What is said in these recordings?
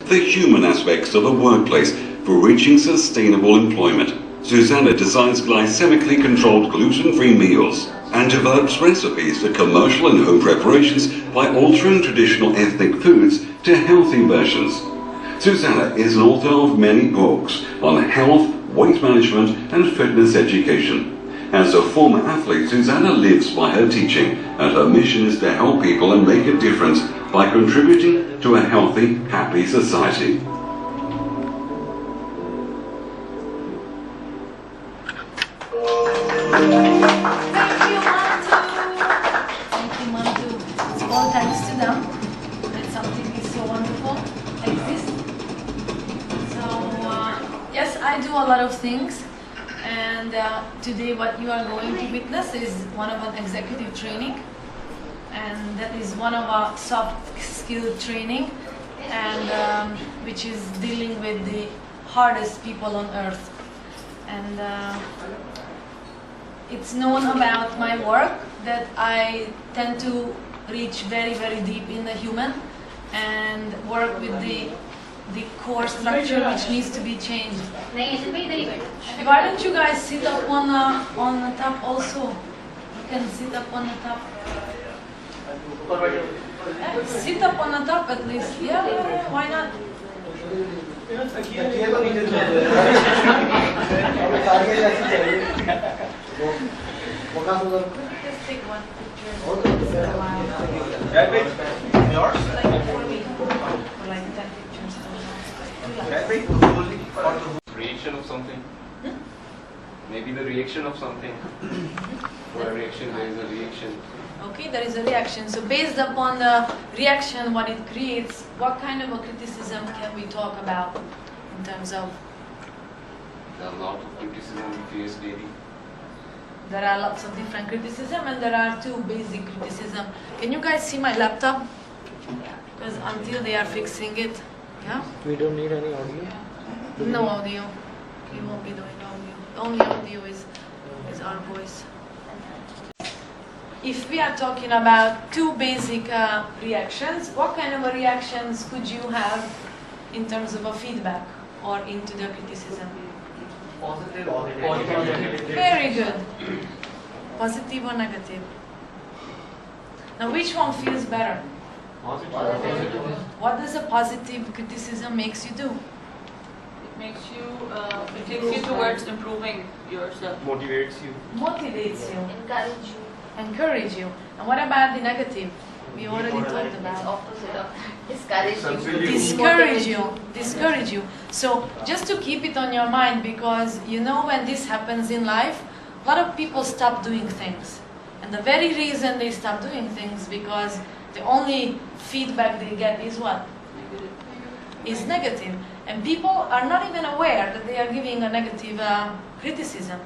the human aspects of a workplace for reaching sustainable employment. Zsuzsanna designs glycemically controlled gluten-free meals and develops recipes for commercial and home preparations by altering traditional ethnic foods to healthy versions. Zsuzsanna is an author of many books on health, weight management and fitness education. As a former athlete, Zsuzsanna lives by her teaching, and her mission is to help people and make a difference by contributing to a healthy, happy society. Thank you, Mantu. It's all thanks to them that something is so wonderful exists. So, yes, I do a lot of things. And today what you are going to witness is one of an executive training, and that is one of our soft skill training, and which is dealing with the hardest people on earth. And it's known about my work that I tend to reach very, very deep in the human and work with the core structure which needs to be changed. Why don't you guys sit up on the top also? You can sit up on the top. Yeah, sit up on the top at least. Yeah, why not? Just take one picture. Yours? Like for me. For like 10 pictures. Reaction of something. Maybe the reaction of something. For a reaction, there is a reaction. Okay, there is a reaction. So based upon the reaction, what it creates, what kind of a criticism can we talk about in terms of? There are a lot of criticism we face daily. There are lots of different criticism, and there are two basic criticism. Can you guys see my laptop? Because until they are fixing it, yeah? We don't need any audio? No audio. We won't be doing audio. The only audio is our voice. If we are talking about two basic reactions, what kind of reactions could you have in terms of a feedback or into the criticism? Positive or negative? Very good. Positive or negative? Now, which one feels better? Positive. What does a positive criticism makes you do? It makes you, it takes you towards improving yourself. Motivates you. Motivates you, Encourage you. encourage you. And what about the negative? We already talked It's about. opposite of discourage you. Discourage you. So just to keep it on your mind, because you know when this happens in life, a lot of people stop doing things. And the very reason they stop doing things because the only feedback they get is what? Is negative. And people are not even aware that they are giving a negative criticism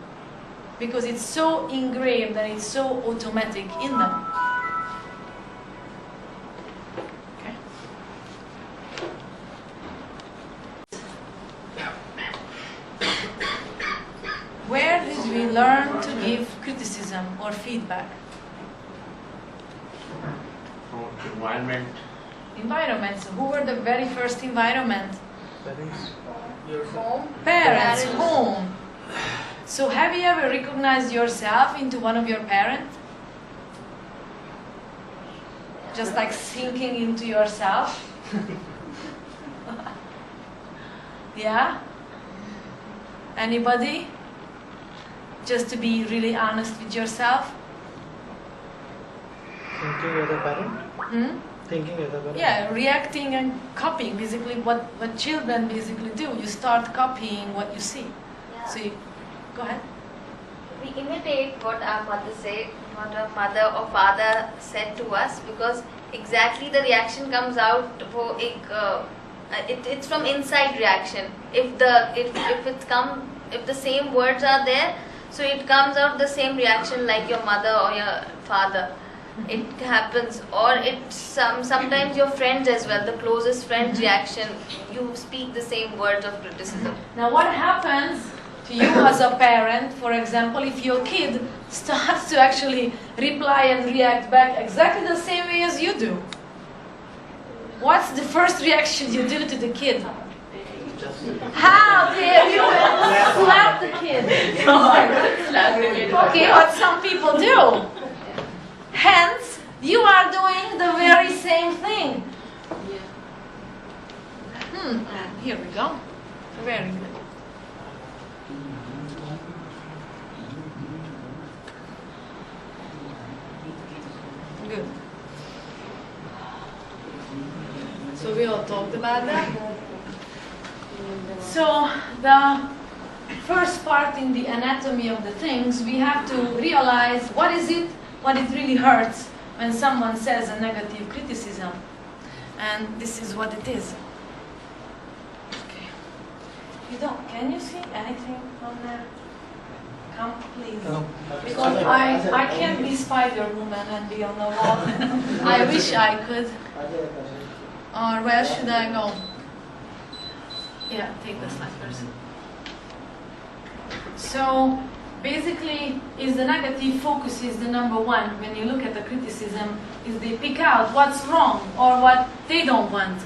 because it's so engraved and it's so automatic in them. Okay. Where did we learn to give criticism or feedback? Environment. Environment. So who were the very first environment? Parents. Home. Parents, home. So have you ever recognized yourself into one of your parents? Just like sinking into yourself? Yeah? Anybody? Just to be really honest with yourself? Thinking as a parent? Hmm? Thinking as a parent? Yeah, reacting and copying, basically what children basically do. You start copying what you see. Yeah. So you, go ahead. We imitate what our mother say, what our mother or father said to us, because exactly the reaction comes out for it's from inside reaction. If the same words are there, so it comes out the same reaction like your mother or your father. It happens, or it's sometimes your friends as well, the closest friend's reaction, you speak the same words of criticism. Now what happens to you as a parent, for example, if your kid starts to actually reply and react back exactly the same way as you do? what's the first reaction you do to the kid? How dare you slap the kid? Okay, what some people do. Hence, you are doing the very same thing. Here we go. Very good. Good. So we all talked about that. So the first part in the anatomy of the things, we have to realize what it really hurts when someone says a negative criticism. And this is what it is. Okay. Can you see anything from there? Come, please. No. Because I can't be Spider-Woman and be on the wall. I wish I could. Or where should I go? Yeah, take the slide first. So basically, is the negative focus is the number one when you look at the criticism, is they pick out what's wrong or what they don't want.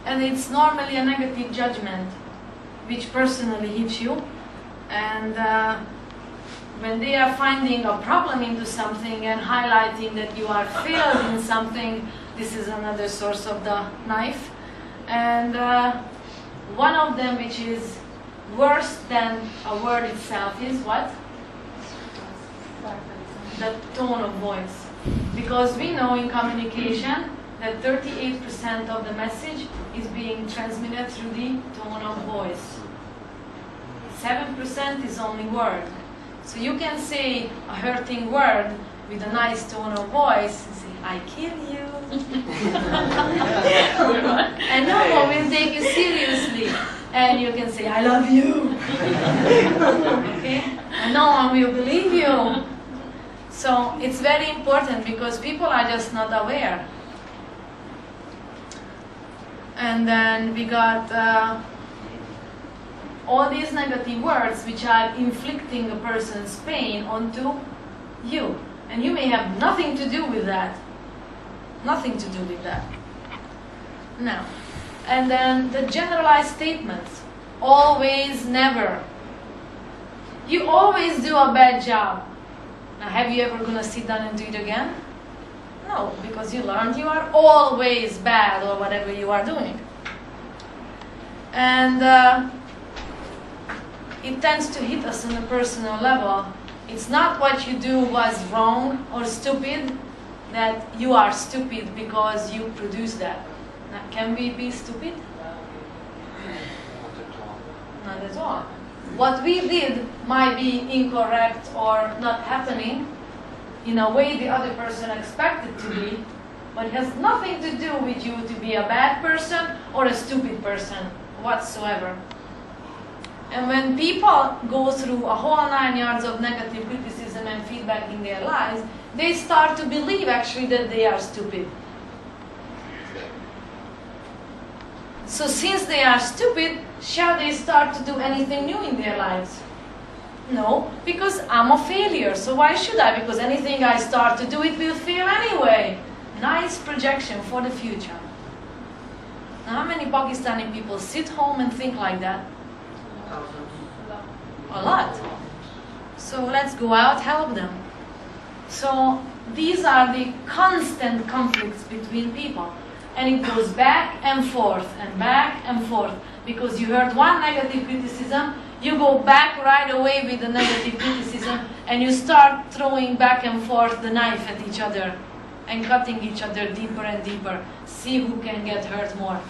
And it's normally a negative judgment which personally hits you. And when they are finding a problem into something and highlighting that you are failed in something, this is another source of the knife. And one of them, which is worse than a word itself, is what? The tone of voice. Because we know in communication that 38% of the message is being transmitted through the tone of voice. 7% is only word. So you can say a hurting word with a nice tone of voice and say, I kill you. And no one will take you seriously. And you can say, I love you. Okay? And no one will believe you. So it's very important because people are just not aware. And then we got all these negative words which are inflicting a person's pain onto you. And you may have nothing to do with that. Nothing to do with that. Now, and then the generalized statements. Always, never. You always do a bad job. Now, have you ever gonna sit down and do it again? No, because you learned you are always bad or whatever you are doing. And it tends to hit us on a personal level. It's not what you do was wrong or stupid, that you are stupid because you produce that. Now, can we be stupid? Not at all. What we did might be incorrect or not happening in a way the other person expected to be, but it has nothing to do with you to be a bad person or a stupid person whatsoever. And when people go through a whole 9 yards of negative criticism and feedback in their lives, they start to believe actually that they are stupid. So since they are stupid, shall they start to do anything new in their lives? No, because I'm a failure, so why should I? Because anything I start to do, it will fail anyway. Nice projection for the future. Now, how many Pakistani people sit home and think like that? A lot. So let's go out, help them. So these are the constant conflicts between people. And it goes back and forth and back and forth. Because you heard one negative criticism, you go back right away with the negative criticism and you start throwing back and forth the knife at each other and cutting each other deeper and deeper. See who can get hurt more.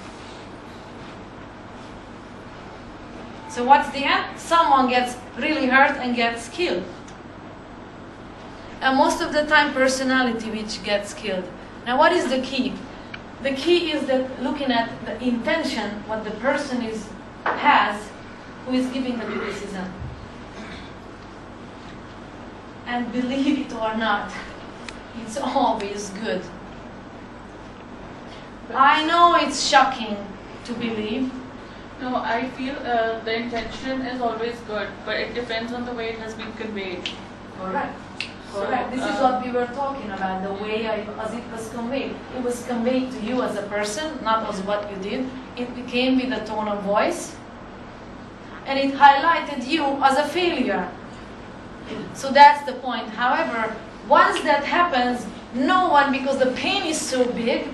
So what's the end? Someone gets really hurt and gets killed. And most of the time, personality which gets killed. Now, what is the key? The key is that looking at the intention, what the person has, who is giving the criticism. And believe it or not, it's always good. I know it's shocking to believe. No, I feel the intention is always good, but it depends on the way it has been conveyed. Correct. Correct. This is what we were talking about, the way as it was conveyed. It was conveyed to you as a person, not as what you did. It became with a tone of voice. And it highlighted you as a failure. So that's the point. However, once that happens, no one, because the pain is so big,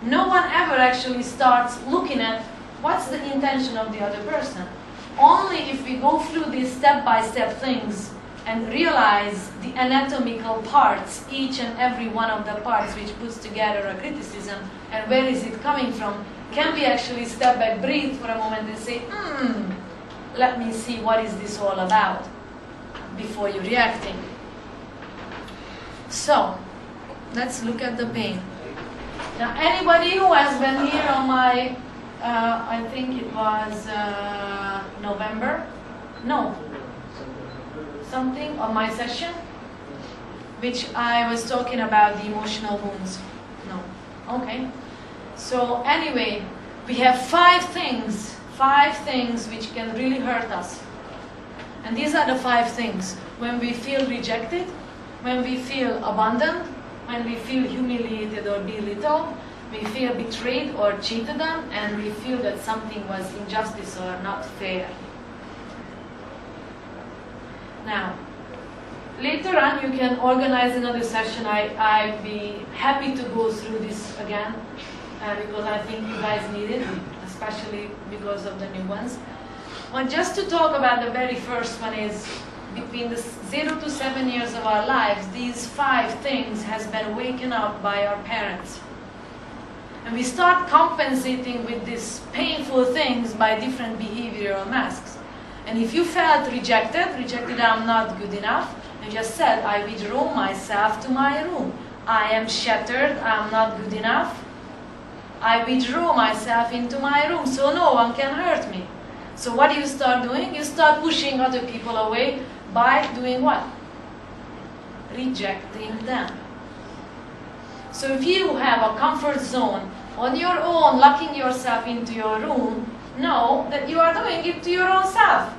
no one ever actually starts looking at what's the intention of the other person. Only if we go through these step-by-step things and realize the anatomical parts, each and every one of the parts which puts together a criticism, and where is it coming from, can we actually step back, breathe for a moment and say, let me see what is this all about before you're reacting. So, let's look at the pain. Now, anybody who has been here on my, I think it was November? No. Something on my session, which I was talking about the emotional wounds. No. Okay. So anyway, we have five things which can really hurt us. And these are the 5 things. When we feel rejected, when we feel abandoned, when we feel humiliated or belittled, we feel betrayed or cheated on, and we feel that something was injustice or not fair. Now, later on you can organize another session. I'd be happy to go through this again because I think you guys need it, especially because of the new ones. But just to talk about the very first one is, between the 0 to 7 years of our lives, these 5 things has been waken up by our parents. And we start compensating with these painful things by different behavioral masks. And if you felt rejected, I'm not good enough, you just said, I withdraw myself to my room. I am shattered, I'm not good enough. I withdraw myself into my room so no one can hurt me. So what do you start doing? You start pushing other people away by doing what? Rejecting them. So if you have a comfort zone on your own, locking yourself into your room, know that you are doing it to your own self.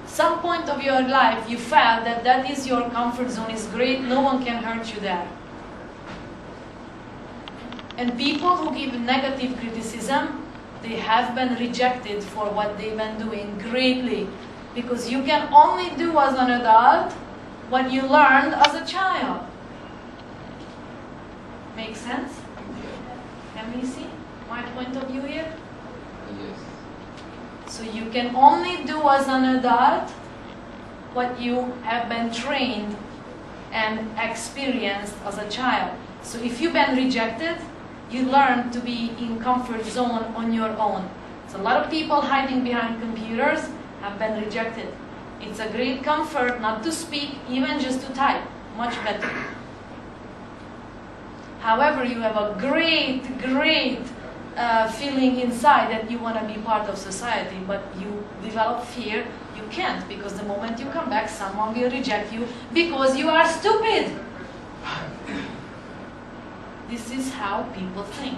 Some point of your life you felt that that is your comfort zone, is great, no one can hurt you there. And people who give negative criticism, they have been rejected for what they've been doing greatly. Because you can only do as an adult what you learned as a child. Make sense? Can we see my point of view here? Yes. So you can only do as an adult what you have been trained and experienced as a child. So if you've been rejected, you learn to be in comfort zone on your own. So a lot of people hiding behind computers have been rejected. It's a great comfort not to speak, even just to type. Much better. However, you have a great feeling inside that you want to be part of society, but you develop fear. You can't, because the moment you come back, someone will reject you because you are stupid. This is how people think.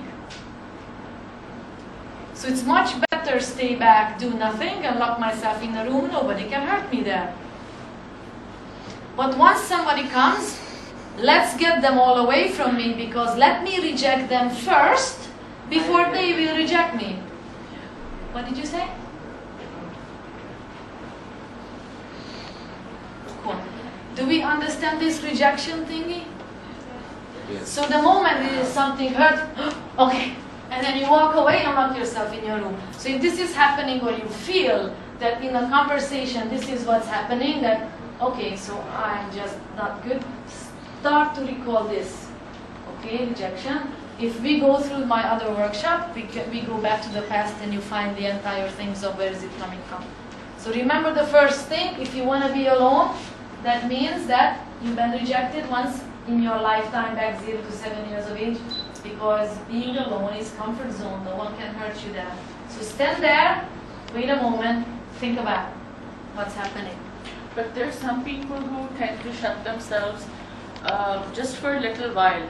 So it's much better stay back, do nothing, and lock myself in a room. Nobody can hurt me there. But once somebody comes, let's get them all away from me, because let me reject them first before they will reject me. What did you say? Cool. Do we understand this rejection thingy? Yes. So the moment there is something hurt, okay, and then you walk away and lock yourself in your room. So if this is happening, or you feel that in a conversation this is what's happening, that, okay, so I'm just not good, start to recall this. Okay, rejection. If we go through my other workshop, we go back to the past and you find the entire things of where is it coming from. So remember the first thing, if you want to be alone, that means that you've been rejected once in your lifetime back 0 to 7 years of age, because being alone is comfort zone, no one can hurt you there. So stand there, wait a moment, think about what's happening. But there's some people who tend to shut themselves just for a little while,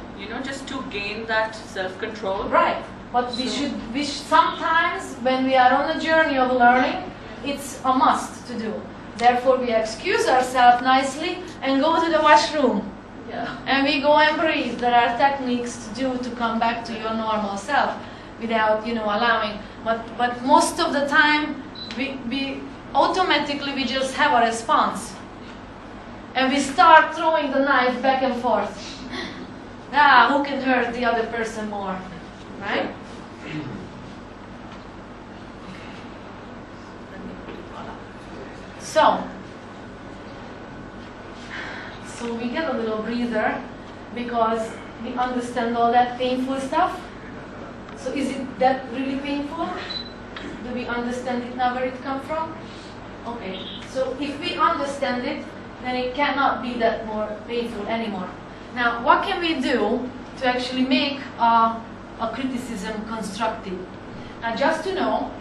just to gain that self-control. Right, but we sometimes when we are on a journey of learning, it's a must to do. Therefore we excuse ourselves nicely and go to the washroom. Yeah. And we go and breathe. There are techniques to do to come back to your normal self without, allowing. But most of the time, we automatically we just have a response. And we start throwing the knife back and forth. Who can hurt the other person more? Right? So we get a little breather because we understand all that painful stuff. So is it that really painful? Do we understand it now where it comes from? Okay, so if we understand it, then it cannot be that more painful anymore. Now, what can we do to actually make a criticism constructive? Now, just to know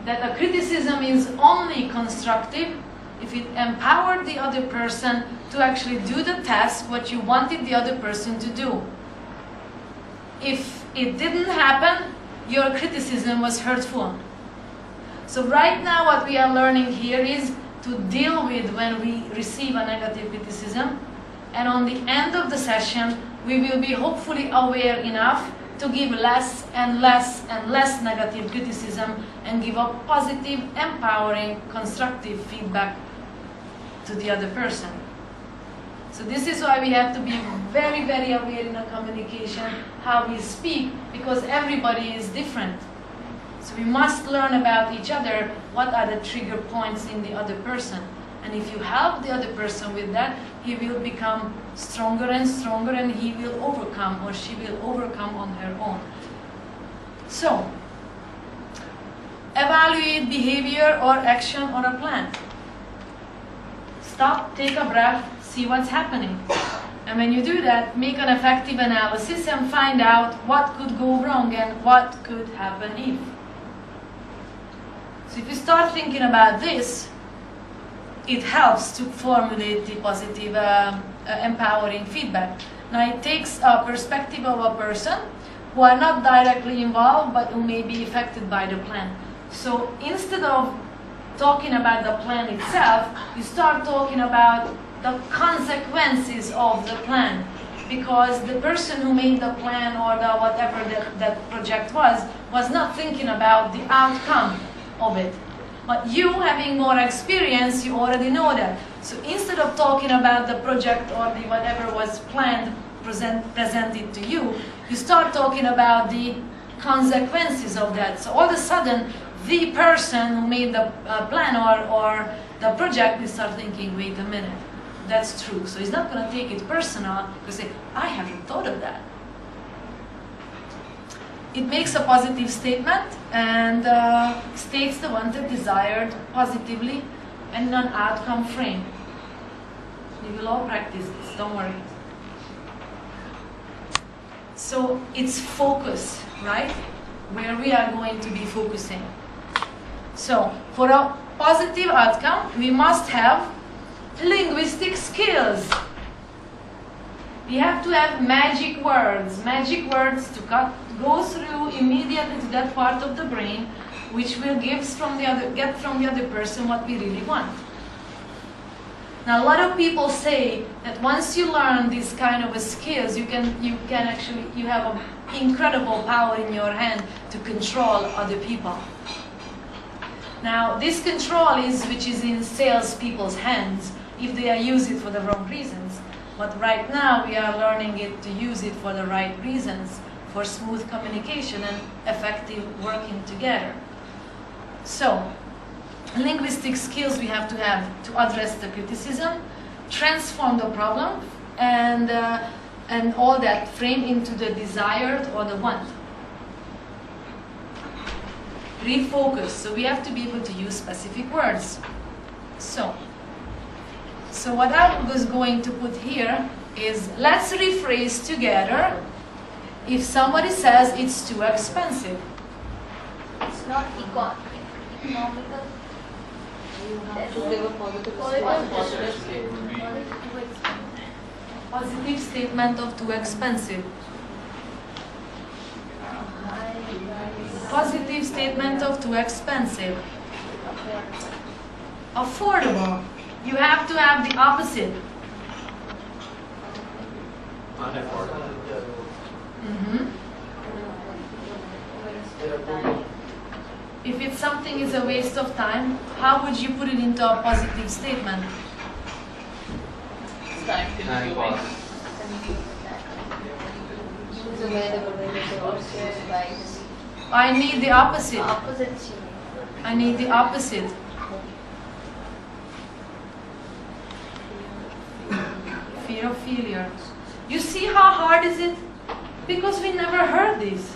that a criticism is only constructive if it empowered the other person to actually do the task what you wanted the other person to do. If it didn't happen, your criticism was hurtful. So right now what we are learning here is to deal with when we receive a negative criticism, and on the end of the session we will be hopefully aware enough to give less and less and less negative criticism and give a positive, empowering, constructive feedback to the other person. So this is why we have to be very, very aware in our communication, how we speak, because everybody is different. So we must learn about each other, what are the trigger points in the other person. And if you help the other person with that, he will become stronger and stronger, and he will overcome, or she will overcome on her own. So, evaluate behavior or action or a plan. Stop, take a breath, see what's happening. And when you do that, make an effective analysis and find out what could go wrong and what could happen if. So if you start thinking about this, it helps to formulate the positive, empowering feedback. Now it takes a perspective of a person who are not directly involved but who may be affected by the plan. So instead of talking about the plan itself, you start talking about the consequences of the plan. Because the person who made the plan or the whatever that project was not thinking about the outcome of it. But you, having more experience, you already know that. So instead of talking about the project or the whatever was planned, presented to you, you start talking about the consequences of that. So all of a sudden, the person who made the plan or the project will start thinking, wait a minute, that's true. So he's not going to take it personal, because say, I haven't thought of that. It makes a positive statement and states the wanted, desired positively and an outcome frame. We will all practice this, don't worry. So it's focus, right? Where we are going to be focusing. So for a positive outcome, we must have linguistic skills. We have to have magic words to go through immediately to that part of the brain which will get from the other person what we really want. Now a lot of people say that once you learn these kind of skills, you have an incredible power in your hand to control other people. Now this control which is in sales people's hands if they use it for the wrong reasons. But right now we are learning it to use it for the right reasons, for smooth communication and effective working together. So, linguistic skills we have to address the criticism, transform the problem, and all that frame into the desired or the want. Refocus. So we have to be able to use specific words. So what I was going to put here is, let's rephrase together. If somebody says it's too expensive. It's not economical. Positive statement of too expensive. Positive statement of too expensive. Affordable. You have to have the opposite. Unaffordable. Mhm. If it's something is a waste of time, how would you put it into a positive statement? It's time Time consuming. pass. Use available resources wisely. I need the opposite. Opposite. I need the opposite. Fear of failure. You see how hard is it? Because we never heard this.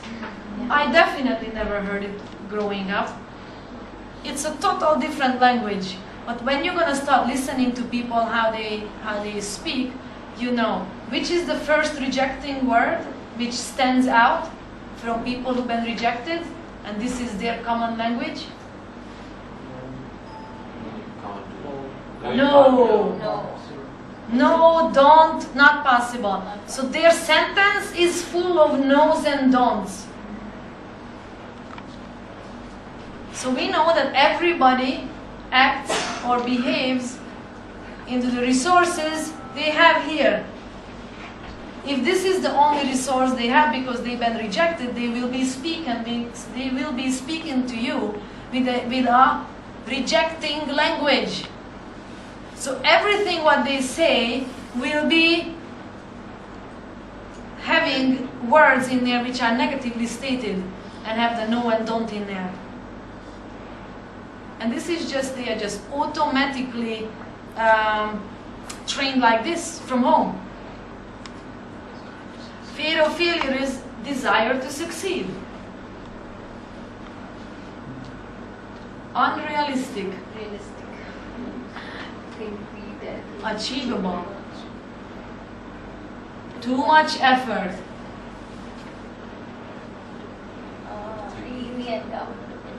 I definitely never heard it growing up. It's a total different language. But when you're gonna start listening to people how they speak, you know which is the first rejecting word which stands out from people who've been rejected, and this is their common language. No. No. No, don't, not possible. So their sentence is full of no's and don'ts. So we know that everybody acts or behaves into the resources they have here. If this is the only resource they have because they've been rejected, they will be speaking to you with a rejecting language. So everything what they say will be having words in there which are negatively stated and have the no and don't in there. And this is just, they are just automatically trained like this from home. Fear of failure is desire to succeed. Unrealistic. Realistic. Achievable. Too much effort. Easy and comfortable.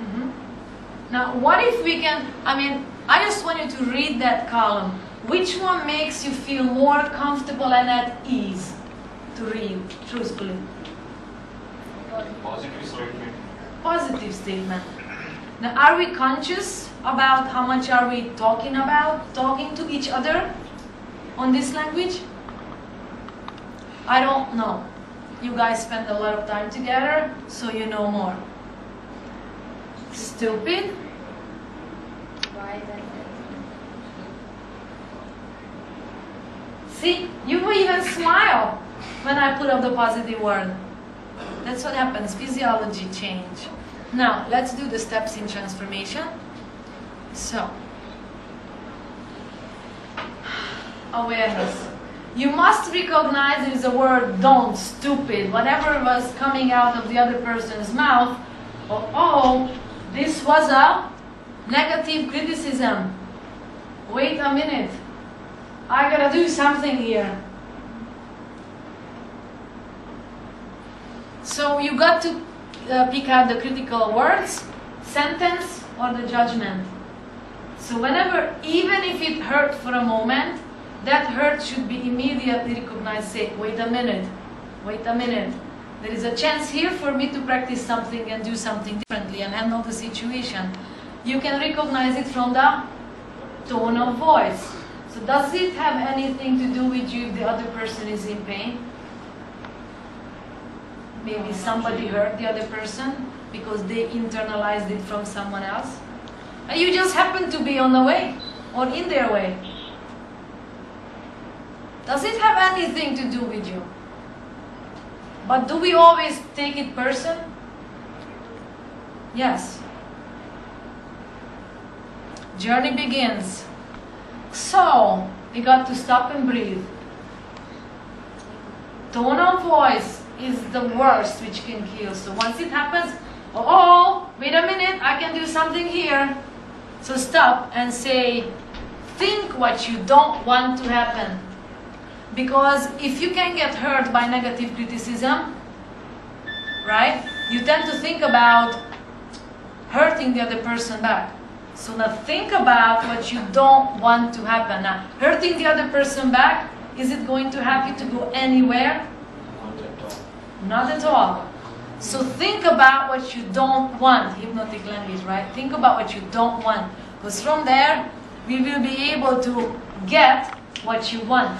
Mhm. Now, what if we can, I just want you to read that column. Which one makes you feel more comfortable and at ease to read, truthfully? Positive statement. Positive statement. Now, are we conscious about how much are we talking to each other on this language? I don't know. You guys spend a lot of time together, so you know more. Stupid. Wise and See, you will even smile when I put up the positive word. That's what happens, physiology change. Now, let's do the steps in transformation. So, awareness. You must recognize there is a word don't, stupid, whatever was coming out of the other person's mouth. Oh, this was a negative criticism. Wait a minute. I gotta do something here. So you got to pick out the critical words, sentence, or the judgment. So whenever, even if it hurt for a moment, that hurt should be immediately recognized. Say, wait a minute. There is a chance here for me to practice something and do something differently and handle the situation. You can recognize it from the tone of voice. So does it have anything to do with you if the other person is in pain? Maybe somebody hurt the other person because they internalized it from someone else. And you just happen to be on the way or in their way. Does it have anything to do with you? But do we always take it personal? Yes. Journey begins. So, we got to stop and breathe. Tone of voice is the worst which can kill. So once it happens, wait a minute, I can do something here. So stop and say, think what you don't want to happen. Because if you can get hurt by negative criticism, right, you tend to think about hurting the other person back. So now think about what you don't want to happen. Now, hurting the other person back, is it going to have you to go anywhere? Not at all. So think about what you don't want. Hypnotic language, right? Think about what you don't want. Because from there, we will be able to get what you want.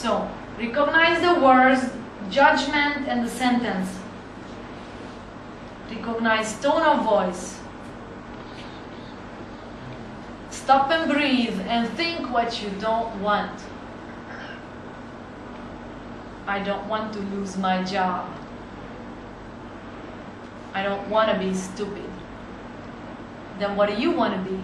So, recognize the words, judgment, and the sentence. Recognize tone of voice. Stop and breathe and think what you don't want. I don't want to lose my job. I don't want to be stupid. Then what do you want to be?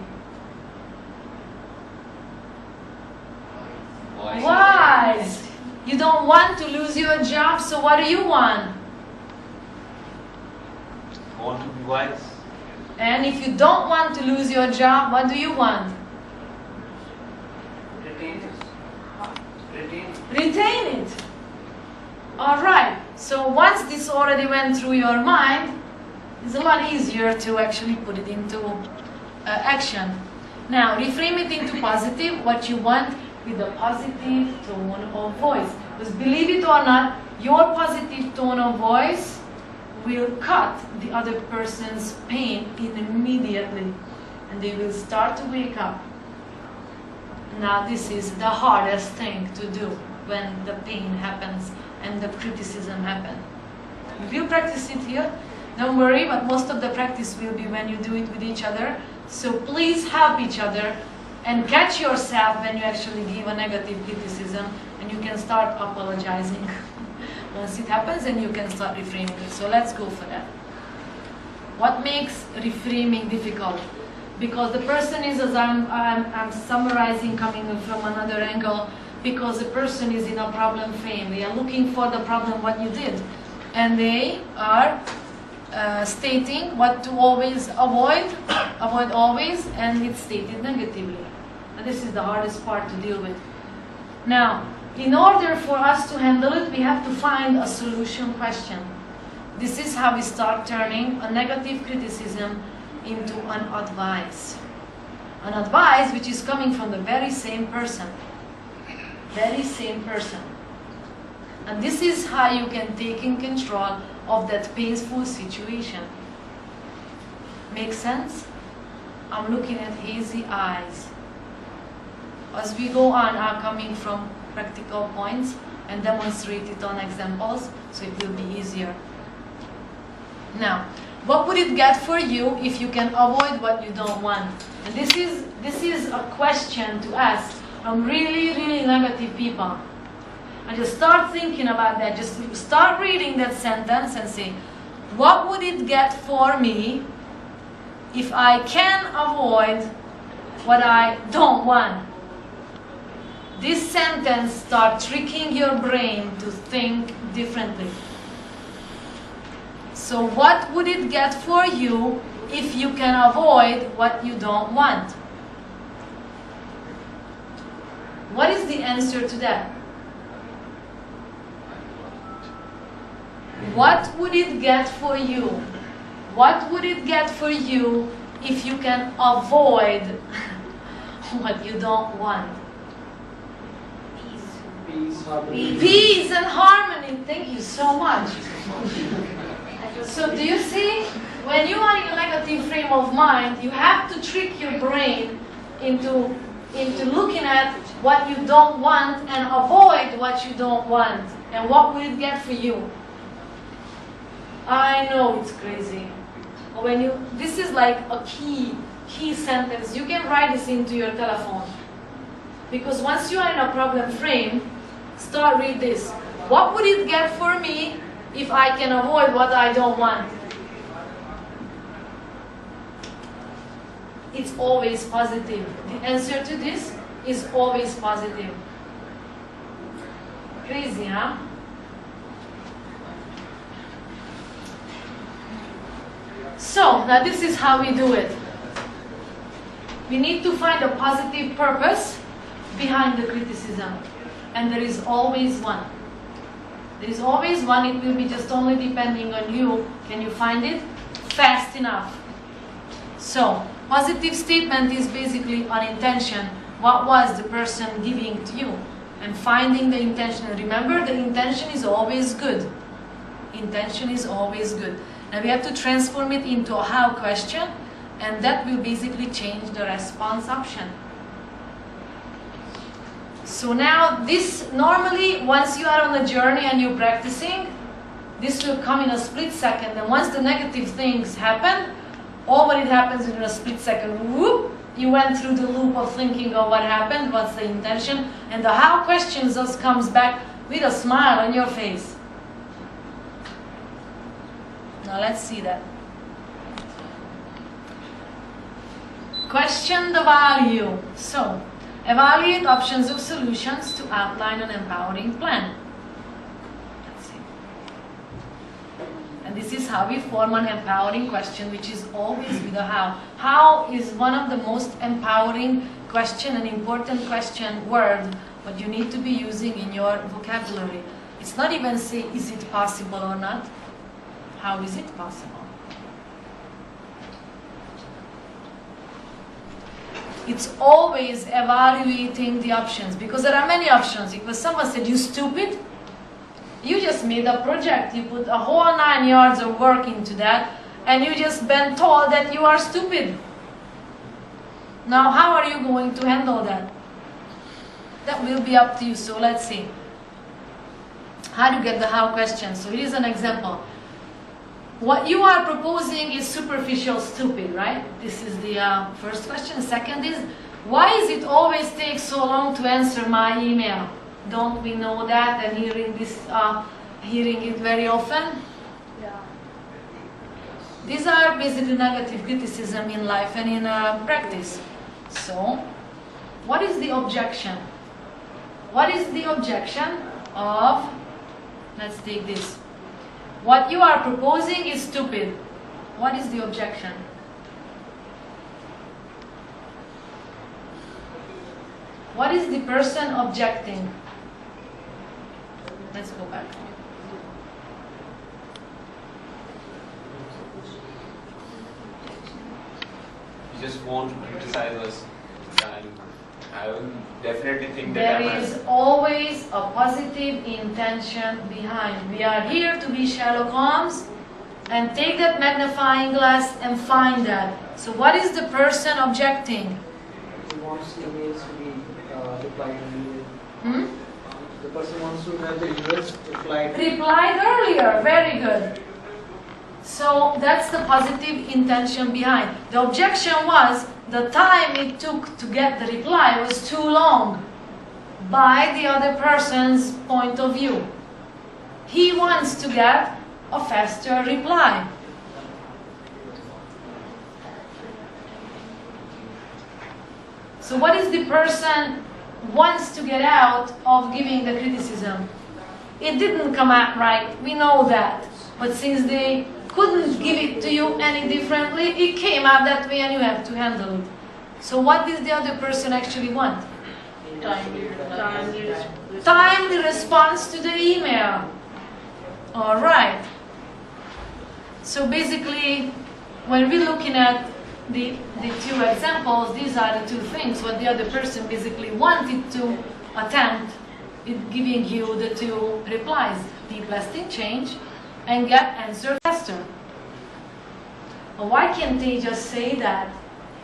Wise. You don't want to lose your job, so what do you want? I want to be wise. And if you don't want to lose your job, what do you want? Retain it. Retain it. Alright, so once this already went through your mind, it's a lot easier to actually put it into action. Now, reframe it into positive, what you want, with a positive tone of voice. Because believe it or not, your positive tone of voice will cut the other person's pain immediately. And they will start to wake up. Now this is the hardest thing to do when the pain happens and the criticism happens. We'll practice it here. Don't worry, but most of the practice will be when you do it with each other. So please help each other and catch yourself when you actually give a negative criticism, and you can start apologizing once it happens, and you can start reframing it. So let's go for that. What makes reframing difficult? Because the person is, as I'm summarizing, coming from another angle, because the person is in a problem frame. They are looking for the problem, what you did, and they are stating what to always avoid always, and it's stated negatively. And this is the hardest part to deal with. Now, in order for us to handle it, we have to find a solution question. This is how we start turning a negative criticism into an advice. An advice which is coming from the very same person. Very same person. And this is how you can take in control of that painful situation. Make sense? I'm looking at hazy eyes. As we go on, are coming from practical points and demonstrate it on examples, so it will be easier. Now, what would it get for you if you can avoid what you don't want? And this is a question to ask from really, really negative people. And just start thinking about that. Just start reading that sentence and say, what would it get for me if I can avoid what I don't want? This sentence starts tricking your brain to think differently. So what would it get for you if you can avoid what you don't want? What is the answer to that? What would it get for you? What would it get for you if you can avoid what you don't want? Peace and harmony. Thank you so much. So do you see? When you are in a negative frame of mind, you have to trick your brain into looking at what you don't want and avoid what you don't want. And what will it get for you? I know it's crazy. This is like a key sentence. You can write this into your telephone. Because once you are in a problem frame, start read this. What would it get for me if I can avoid what I don't want? It's always positive. The answer to this is always positive. Crazy, huh? So, now this is how we do it. We need to find a positive purpose behind the criticism. And there is always one. There is always one. It will be just only depending on you. Can you find it? Fast enough. So, positive statement is basically an intention. What was the person giving to you? And finding the intention. Remember, the intention is always good. Intention is always good. Now we have to transform it into a how question, and that will basically change the response option. So now this, normally once you are on a journey and you're practicing, this will come in a split second, and once the negative things happen, all what it happens in a split second, whoop, you went through the loop of thinking of what happened, what's the intention, and the how questions just comes back with a smile on your face. Now let's see that. Question the value. So, evaluate options of solutions to outline an empowering plan. Let's see. And this is how we form an empowering question, which is always with a how. How is one of the most empowering question, an important question word, what you need to be using in your vocabulary. It's not even say, is it possible or not? How is it possible? It's always evaluating the options, because there are many options. If someone said, you stupid, you just made a project, you put a whole 9 yards of work into that, and you just been told that you are stupid. Now, how are you going to handle that? That will be up to you. So let's see. How do you get the how question? So here's an example. What you are proposing is superficial stupid, right? This is the first question. Second is, why is it always take so long to answer my email? Don't we know that and hearing it very often? Yeah. These are basically negative criticism in life and in practice. So, what is the objection? What is the objection of, let's take this. What you are proposing is stupid. What is the objection? What is the person objecting? Let's go back. You just won't criticize us. And I will definitely think that There is always a positive intention behind. We are here to be Sherlock Holmes and take that magnifying glass and find that. So what is the person objecting? He wants emails to be replied earlier. Hmm? The person wants to have the emails replied. Replied earlier. Very good. So that's the positive intention behind. The objection was the time it took to get the reply was too long by the other person's point of view. He wants to get a faster reply. So what is the person wants to get out of giving the criticism? It didn't come out right, we know that. But since they couldn't give it to you any differently, it came out that way and you have to handle it. So what does the other person actually want? Timely response to the email. Alright. So basically, when we're looking at the two examples, these are the two things. What the other person basically wanted to attempt in giving you the two replies. Deep lasting change and get answer faster. But why can't they just say that?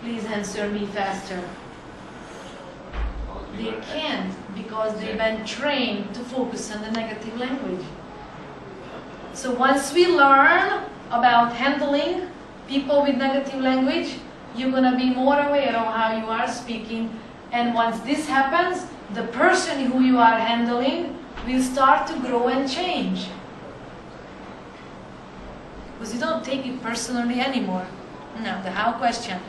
Please answer me faster. They can't, because they've been trained to focus on the negative language. So once we learn about handling people with negative language, you're going to be more aware of how you are speaking. And once this happens, the person who you are handling will start to grow and change. Because you don't take it personally anymore. Now, the how question.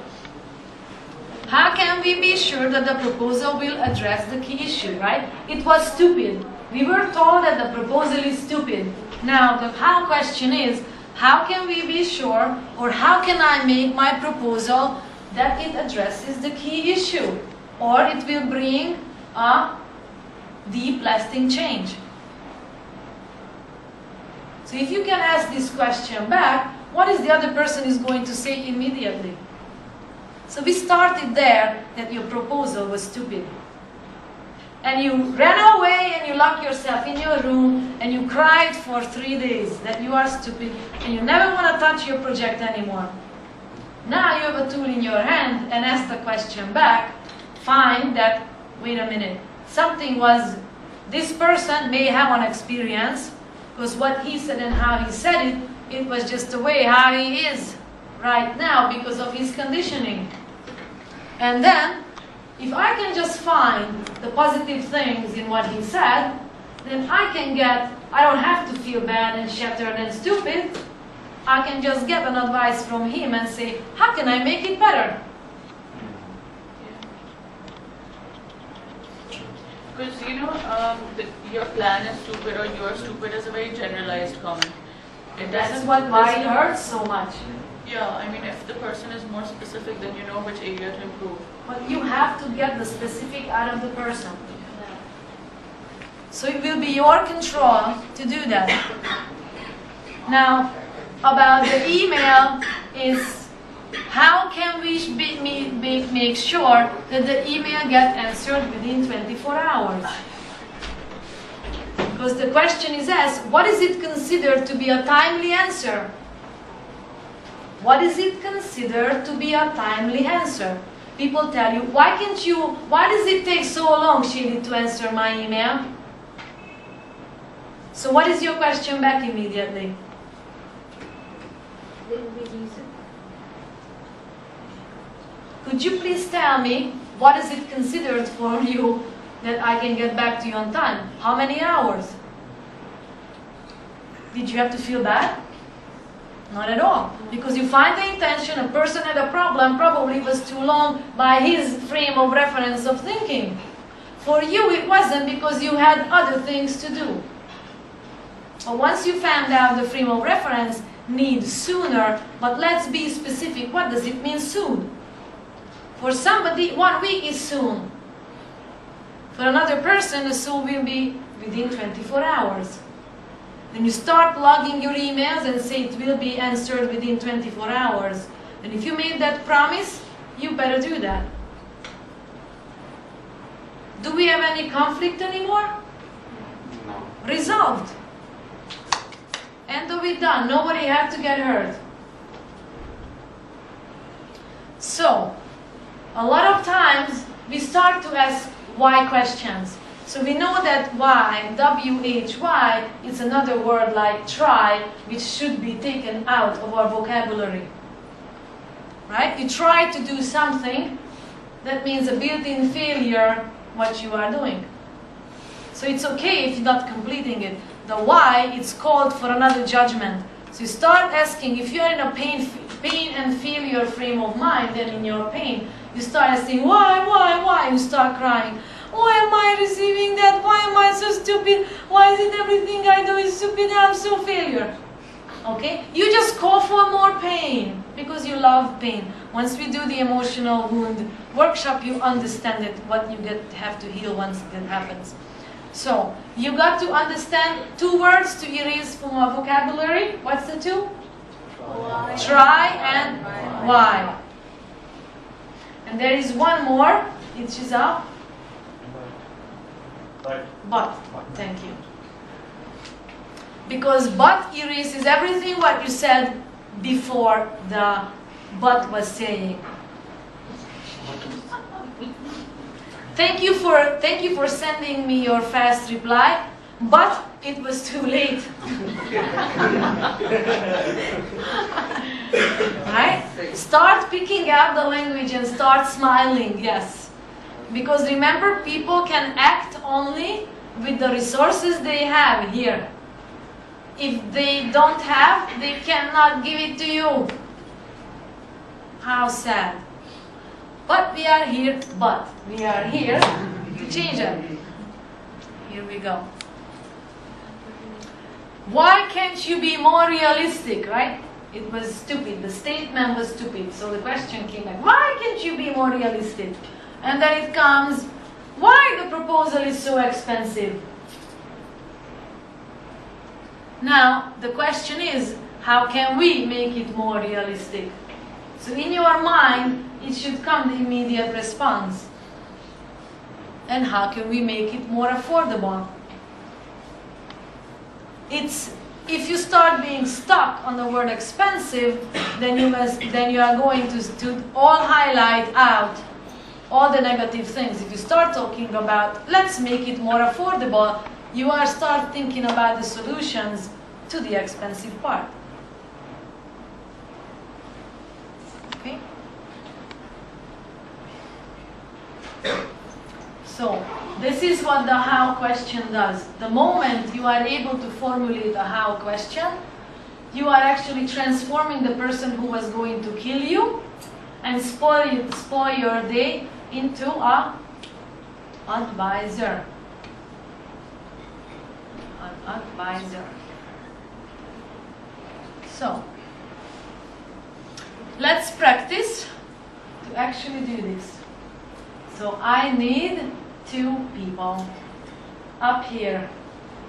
How can we be sure that the proposal will address the key issue, right? It was stupid. We were told that the proposal is stupid. Now, the how question is, how can we be sure, or how can I make my proposal that it addresses the key issue, or it will bring a deep lasting change? So if you can ask this question back, what is the other person is going to say immediately? So we started there that your proposal was stupid. And you ran away and you locked yourself in your room and you cried for 3 days that you are stupid and you never want to touch your project anymore. Now you have a tool in your hand and ask the question back, find that, wait a minute, something was, this person may have an experience, because what he said and how he said it, it was just the way how he is right now because of his conditioning. And then, if I can just find the positive things in what he said, then I don't have to feel bad and shattered and stupid. I can just get an advice from him and say, how can I make it better? Because your plan is stupid or you're stupid is a very generalized comment. It That's doesn't. why it hurts so much. Yeah, I mean, if the person is more specific, then you know which area to improve. But you have to get the specific out of the person. So it will be your control to do that. Now, about the email is how can we make sure that the email gets answered within 24 hours? Because the question is asked, what is it considered to be a timely answer? What is it considered to be a timely answer? People tell you, why does it take so long, Shili, to answer my email? So what is your question back immediately? There will be reason. Could you please tell me, what is it considered for you that I can get back to you on time? How many hours? Did you have to feel bad? Not at all. Because you find the intention, a person had a problem, probably was too long by his frame of reference of thinking. For you it wasn't because you had other things to do. But once you found out the frame of reference needs sooner, but let's be specific, what does it mean soon? For somebody, 1 week is soon. For another person, the soon will be within 24 hours. Then you start logging your emails and say it will be answered within 24 hours. And if you made that promise, you better do that. Do we have any conflict anymore? No. Resolved. End of it, done. Nobody had to get hurt. So, a lot of times we start to ask why questions. So we know that why, W-H-Y, is another word like try, which should be taken out of our vocabulary. Right? You try to do something, that means a built-in failure, what you are doing. So it's okay if you're not completing it. The why, it's called for another judgment. So you start asking, if you're in a pain and failure frame of mind, then in your pain, you start asking, why? You start crying. Why am I receiving that? Why am I so stupid? Why is it everything I do is stupid? I'm so failure. Okay? You just call for more pain because you love pain. Once we do the emotional wound workshop, you understand it, what you have to heal once that happens. So, you got to understand 2 words to erase from our vocabulary. What's the 2? Why? Try and why. And there is one more, which is a but. Thank you. Because but erases everything what you said before the but was saying. Thank you for sending me your fast reply, but it was too late. Right? Start picking out the language and start smiling, yes. Because remember, people can act only with the resources they have here. If they don't have, they cannot give it to you. How sad. But we are here to change it. Here we go. Why can't you be more realistic, right? It was stupid. The statement was stupid. So the question came back, why can't you be more realistic? And then it comes, why the proposal is so expensive? Now, the question is, how can we make it more realistic? So in your mind, it should come the immediate response. And how can we make it more affordable? If you start being stuck on the word expensive, then you are going to all highlight out all the negative things. If you start talking about, let's make it more affordable, you are start thinking about the solutions to the expensive part. Okay? So, this is what the how question does. The moment you are able to formulate a how question, you are actually transforming the person who was going to kill you and spoil your day into a advisor. An advisor. So, let's practice to actually do this. So I need 2 people up here.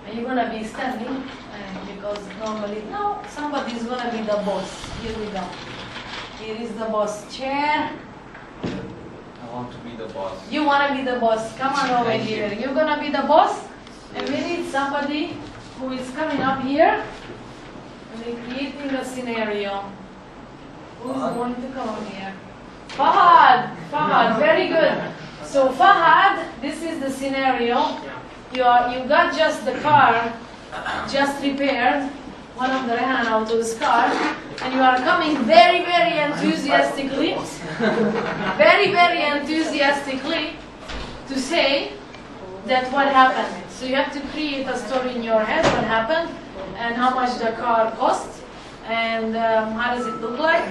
Are you gonna be standing? Because normally, no, somebody's gonna be the boss. Here we go. Here is the boss chair. I want to be the boss. You wanna be the boss? Come on over Thank here. you. You're gonna be the boss, and we need somebody who is coming up here. And we're creating a scenario. Who's going to come on here? Fahad! Fahad, very good. So Fahad, this is the scenario. You got just the car, just repaired, one of the Rehan Auto's car, and you are coming very, very enthusiastically, very enthusiastically to say that what happened. So you have to create a story in your head, what happened, and how much the car cost, and how does it look like.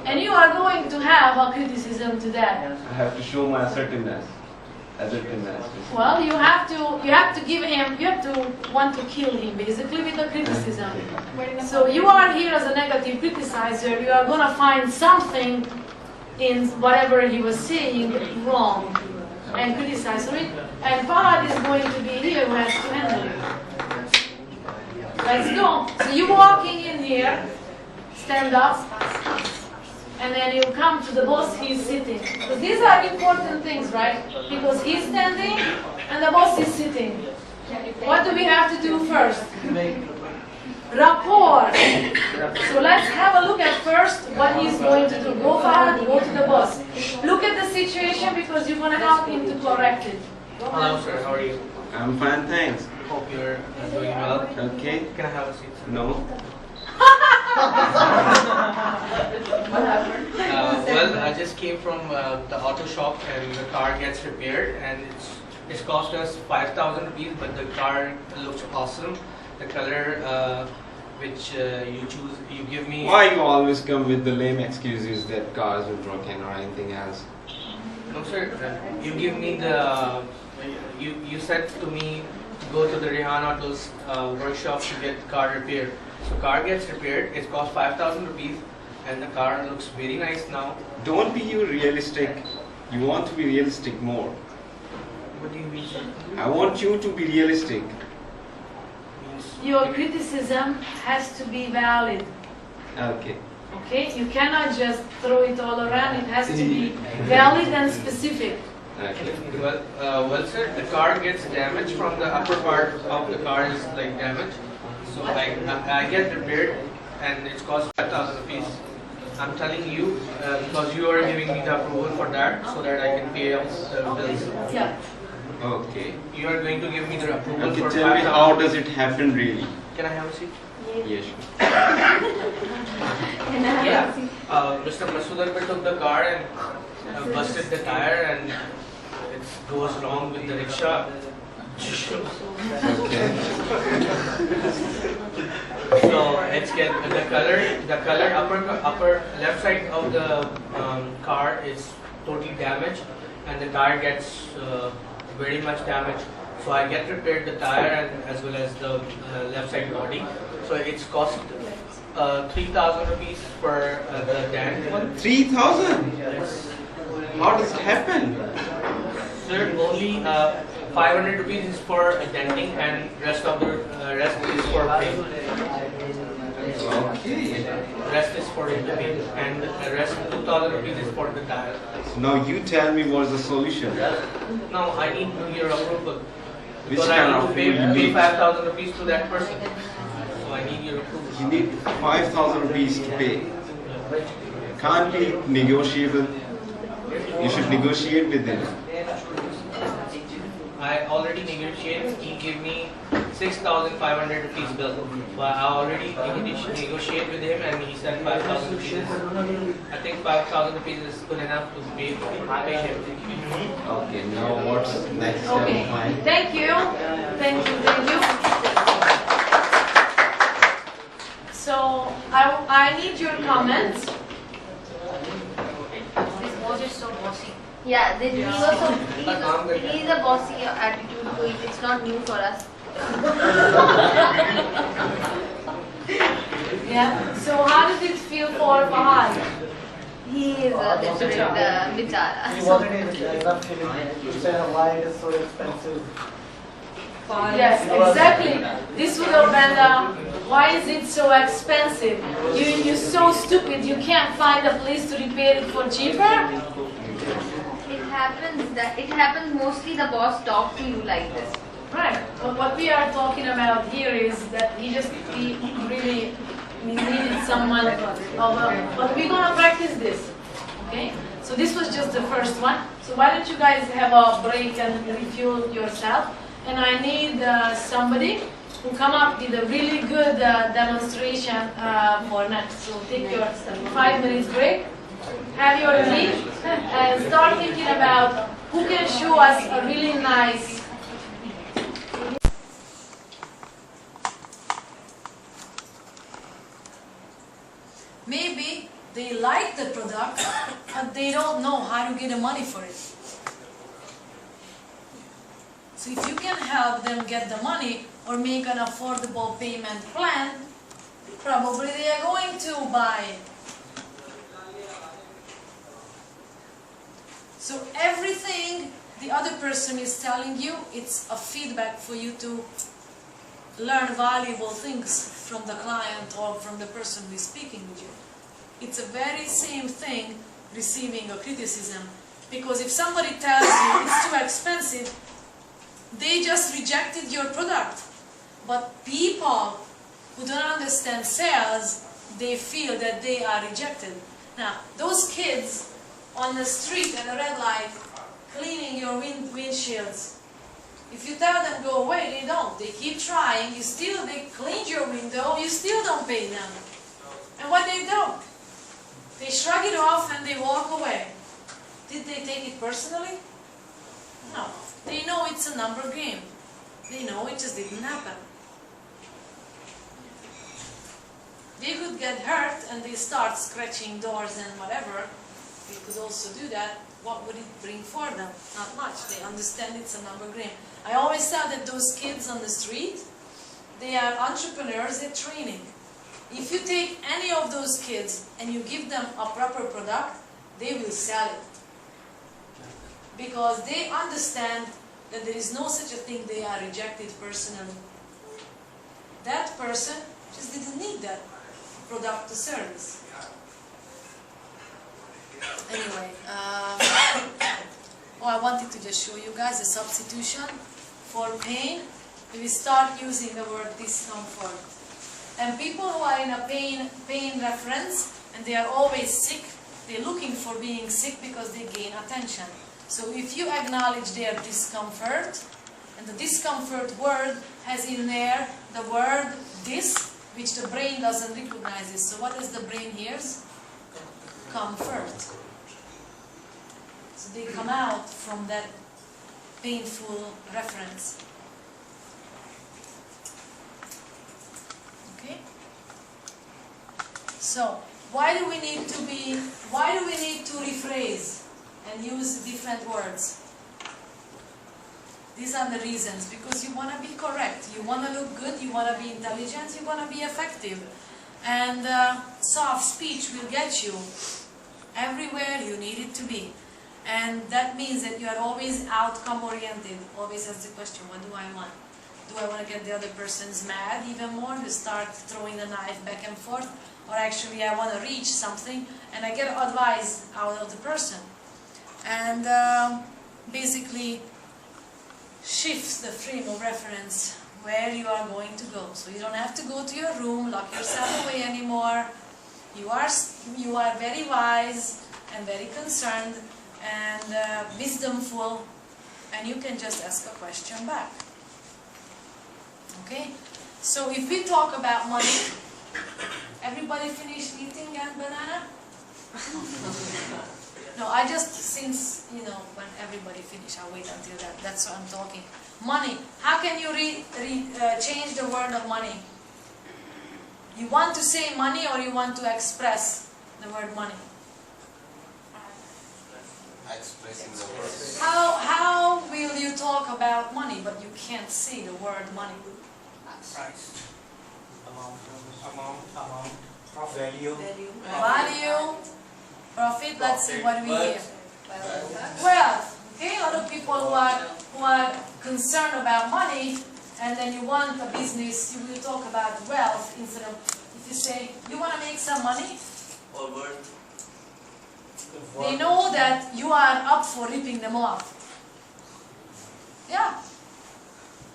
And you are going to have a criticism to that. I have to show my assertiveness. Well, you have to give him, you have to want to kill him basically with a criticism. So you are here as a negative criticizer, you are going to find something in whatever he was saying wrong and criticize it. And Fahad is going to be here who has to handle it. Let's go. So you walking in here, stand up. And then you come to the boss, he's sitting. Because these are important things, right? Because he's standing and the boss is sitting. What do we have to do first? Rapport. So let's have a look at first what he's going to do. Go forward, go to the boss. Look at the situation because you're going to help him to correct it. Go Hello ahead. sir, how are you? I'm fine, thanks. Hope you're doing well. Okay. Can I have a seat, sir? No. Well, I just came from the auto shop and the car gets repaired and it's cost us 5,000 rupees, but the car looks awesome. The color which you give me. Why you always come with the lame excuses that cars are broken or anything else? No sir, you give me the, you said to me to go to the Rehan Auto's workshop to get the car repaired. So car gets repaired, it costs 5,000 rupees and the car looks very nice now. Don't be you realistic. You want to be realistic more. What do you mean, sir? I want you to be realistic. Means Your criticism has to be valid. Okay. Okay? You cannot just throw it all around. It has to be valid and specific. Okay. Well, sir, the car gets damaged from the upper part of the car is like damaged. So I get repaired and it's cost 5,000 rupees. I'm telling you because you are giving me the approval for that so that I can pay off the bills. Yeah. Okay. You are going to give me the approval Okay, for tell me 5,000. how does it happen really? Can I have a seat? Yes. Sure. Yeah. Mr. Masudar took the car and busted the tire and it goes wrong with the rickshaw. Okay. So let's get the color upper left side of the car is totally damaged and the tire gets very much damaged. So I get repaired the tire and as well as the left side body. So it's cost 3,000 rupees for the dent. 3,000? Yes. How does it happen? Sir, only 500 rupees is for denting and rest of the rest is for paint. Okay. Rest is for the paint and the rest 2,000 rupees is for the tire. Now you tell me what's the solution. Now I need your approval. Which Because kind I of need to approval you pay need? 5,000 rupees to that person. So I need your approval. You need 5,000 rupees to pay. Can't be negotiable. You should negotiate with him. I already negotiated. He gave me 6,500 rupees bill. But I already negotiated with him, and he said 5,000 rupees. I think 5,000 rupees is good enough to pay him. Okay, now what's next step Okay. of mine? Thank you. Thank you. Thank you. So I need your comments. This boss is so bossy. Yeah, he's a bossy attitude to it. It's not new for us. Yeah. So how did it feel for Fahad? He is a different bichara. You already enough feeling. You said why it is so expensive. Yes, exactly. This would have been why is it so expensive? You're so stupid. You can't find a place to repair it for cheaper. It happens mostly the boss talk to you like this. Right. But what we are talking about here is that he really needed someone. But we're gonna practice this. Okay. So this was just the first one. So why don't you guys have a break and refuel yourself? And I need somebody who come up with a really good demonstration for next. So take your 5 minutes break, have your tea, and start thinking about who can show us a really nice. Maybe they like the product, but they don't know how to get the money for it. So if you can help them get the money or make an affordable payment plan, probably they are going to buy it. So everything the other person is telling you, it's a feedback for you to learn valuable things from the client or from the person who is speaking with you. It's a very same thing receiving a criticism, because if somebody tells you it's too expensive, they just rejected your product. But people who don't understand sales, they feel that they are rejected. Now, those kids on the street at a red light cleaning your windshields, if you tell them go away, they don't. They keep trying. They cleaned your window, you still don't pay them. And what they do? They shrug it off and they walk away. Did they take it personally? No. They know it's a number game. They know it just didn't happen. They could get hurt and they start scratching doors and whatever. They could also do that. What would it bring for them? Not much. They understand it's a number game. I always tell that those kids on the street, they are entrepreneurs at training. If you take any of those kids and you give them a proper product, they will sell it. Because they understand that there is no such a thing they are rejected personally. That person just didn't need that product or service. Anyway, I wanted to just show you guys a substitution for pain. We start using the word discomfort. And people who are in a pain reference and they are always sick, they're looking for being sick because they gain attention. So if you acknowledge their discomfort, and the discomfort word has in there the word dis, which the brain doesn't recognize it. So what does the brain hear? Comfort. So they come out from that painful reference. Okay? So why do we need to rephrase and use different words? These are the reasons. Because you want to be correct, you want to look good, you want to be intelligent, you want to be effective. And soft speech will get you everywhere you need it to be. And that means that you are always outcome oriented. Always ask the question, what do I want? Do I want to get the other person's mad even more, to start throwing the knife back and forth? Or actually I want to reach something and I get advice out of the person. And basically shifts the frame of reference where you are going to go. So you don't have to go to your room, lock yourself away anymore. You are very wise and very concerned, and wisdomful, and you can just ask a question back. Okay? So if we talk about money, everybody finished eating that banana? No, I just, since, you know, when everybody finished, I'll wait until that. That's what I'm talking. Money. How can you change the word of money? You want to say money or you want to express the word money? Expressing the word. How will you talk about money but you can't say the word money? Price. Amount. Profit. Value. Value, profit, let's see what we hear. Wealth. Okay, a lot of people who are concerned about money, and then you want a business, you will talk about wealth instead of, if you say, you want to make some money? Or worth. They know that you are up for ripping them off. Yeah.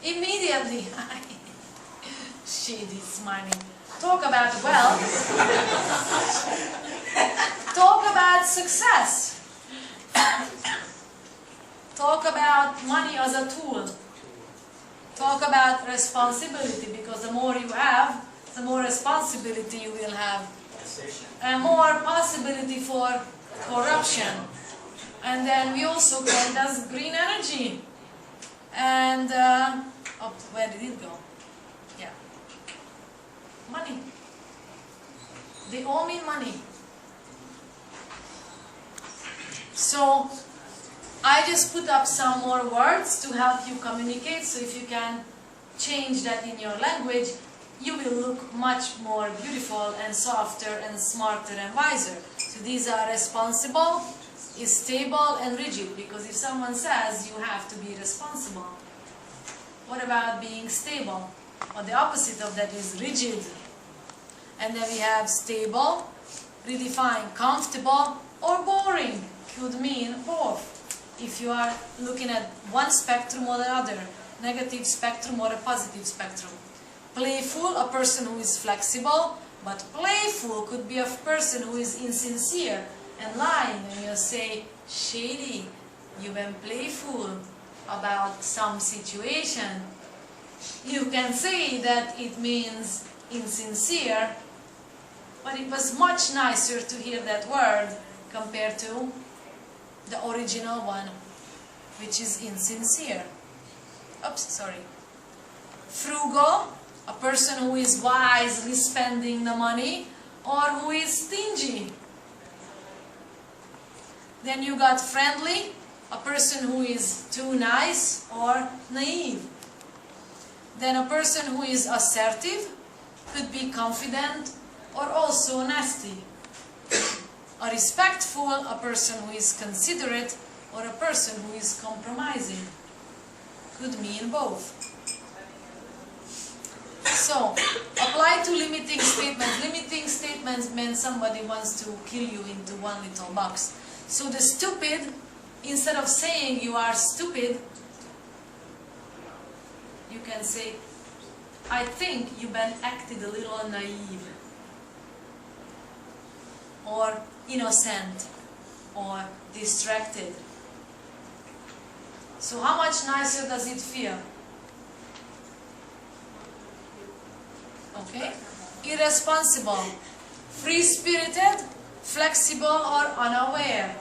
Immediately. Shady smiling. Talk about wealth. Talk about success. Talk about money as a tool. Talk about responsibility, because the more you have, the more responsibility you will have. And more possibility for corruption. And then we also call that green energy. And, oh, where did it go? Yeah. Money. They all mean money. So, I just put up some more words to help you communicate, so if you can change that in your language, you will look much more beautiful and softer and smarter and wiser. So these are responsible, is stable and rigid, because if someone says you have to be responsible, what about being stable? Or the opposite of that is rigid. And then we have stable, redefine comfortable, or boring. Could mean both. If you are looking at one spectrum or the other, negative spectrum or a positive spectrum. Playful, a person who is flexible, but playful could be a person who is insincere and lying, and you say, shady, you've been playful about some situation. You can say that it means insincere, but it was much nicer to hear that word compared to the original one, which is insincere. Oops, sorry. Frugal, a person who is wisely spending the money, or who is stingy. Then you got friendly, a person who is too nice or naive. Then a person who is assertive could be confident or also nasty. A respectful, a person who is considerate, or a person who is compromising. Could mean both. So, apply to limiting statements. Limiting statements mean somebody wants to kill you into one little box. So the stupid, instead of saying you are stupid, you can say, I think you've been acted a little naive, or innocent, or distracted. So how much nicer does it feel? Okay? Irresponsible, free-spirited, flexible, or unaware.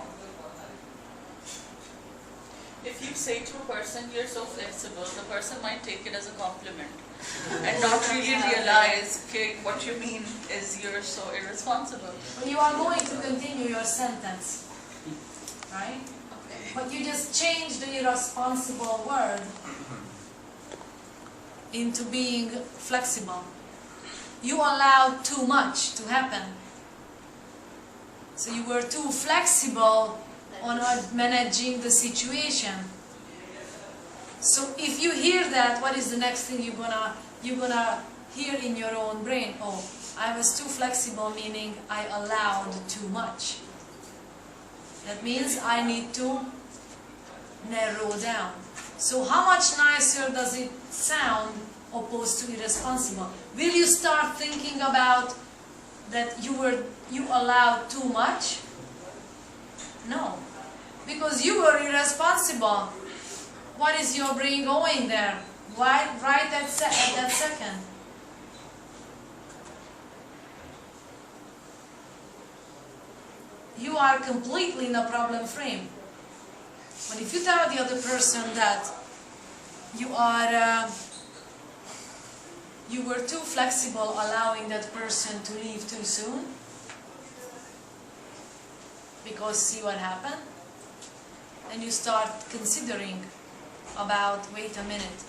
If you say to a person, you're so flexible, the person might take it as a compliment and not really realize, okay, what you mean is you're so irresponsible. When you are going to continue your sentence, right? Okay. But you just change the irresponsible word into being flexible. You allowed too much to happen. So you were too flexible on managing the situation. So if you hear that, what is the next thing you're gonna hear in your own brain? Oh, I was too flexible, meaning I allowed too much. That means I need to narrow down. So how much nicer does it sound opposed to irresponsible? Will you start thinking about that you allowed too much? No. because you were irresponsible. What is your brain going there? Why right at that second? You are completely in a problem frame. But if you tell the other person that you were too flexible allowing that person to leave too soon, because see what happened, and you start considering about, wait a minute,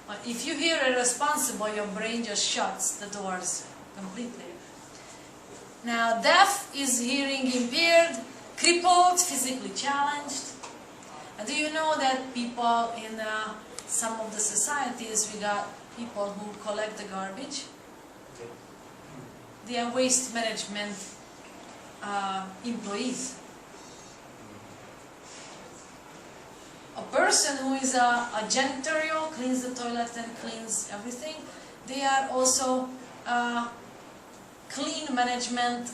but if you hear irresponsible, your brain just shuts the doors completely. Now, deaf is hearing impaired, crippled, physically challenged. And do you know that people in some of the societies, we got people who collect the garbage? They are waste management employees. A person who is a janitorial, cleans the toilet and cleans everything, they are also clean management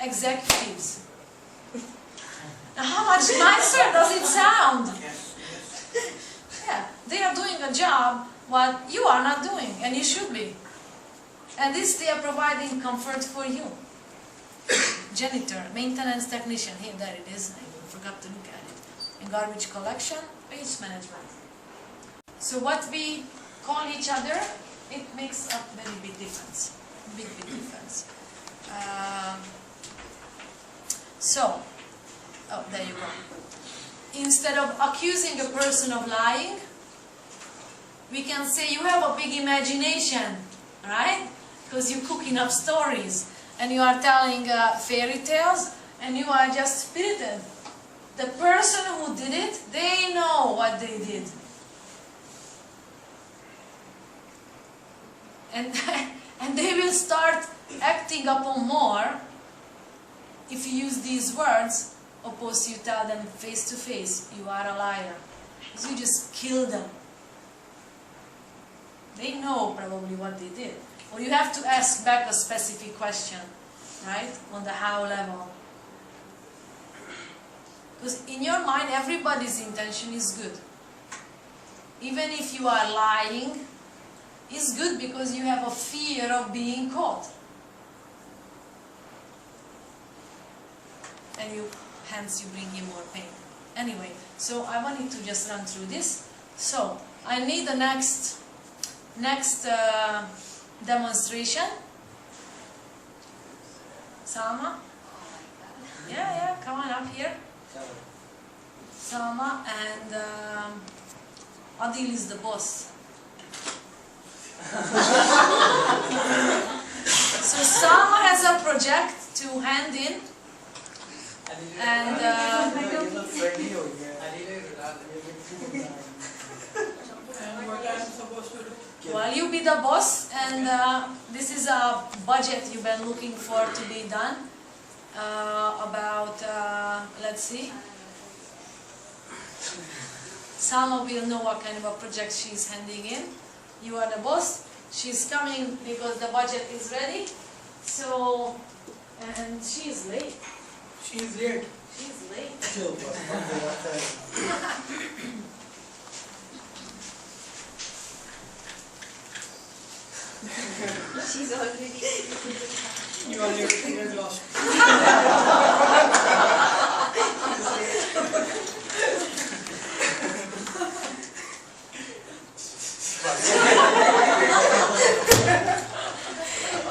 executives. Now, how much nicer does it sound? Yeah, they are doing a job what you are not doing, and you should be. And this they are providing comfort for you. Janitor, maintenance technician, here, there it is, I forgot to look at it. And garbage collection, waste management. So what we call each other, it makes a very big difference. Big difference. Oh, there you go. Instead of accusing a person of lying, we can say you have a big imagination, right? Because you cook enough stories and you are telling fairy tales and you are just spirited. The person who did it, they know what they did. And they will start acting upon more if you use these words, opposed to you tell them face to face, you are a liar. Because you just kill them. They know probably what they did. Or you have to ask back a specific question, right? On the how level. Because in your mind, everybody's intention is good. Even if you are lying, it's good because you have a fear of being caught. And hence you bring him more pain. Anyway, so I wanted to just run through this. So, I need the next demonstration. Salma? Yeah, come on up here. Salma and Adil is the boss. So Salma has a project to hand in, and well, you be the boss, and this is a budget you've been looking for to be done. About let's see. Salma will know what kind of a project she's handing in. You are the boss. She's coming because the budget is ready. So, and she's late. She's late. She's late. She's already. You are your finger lost.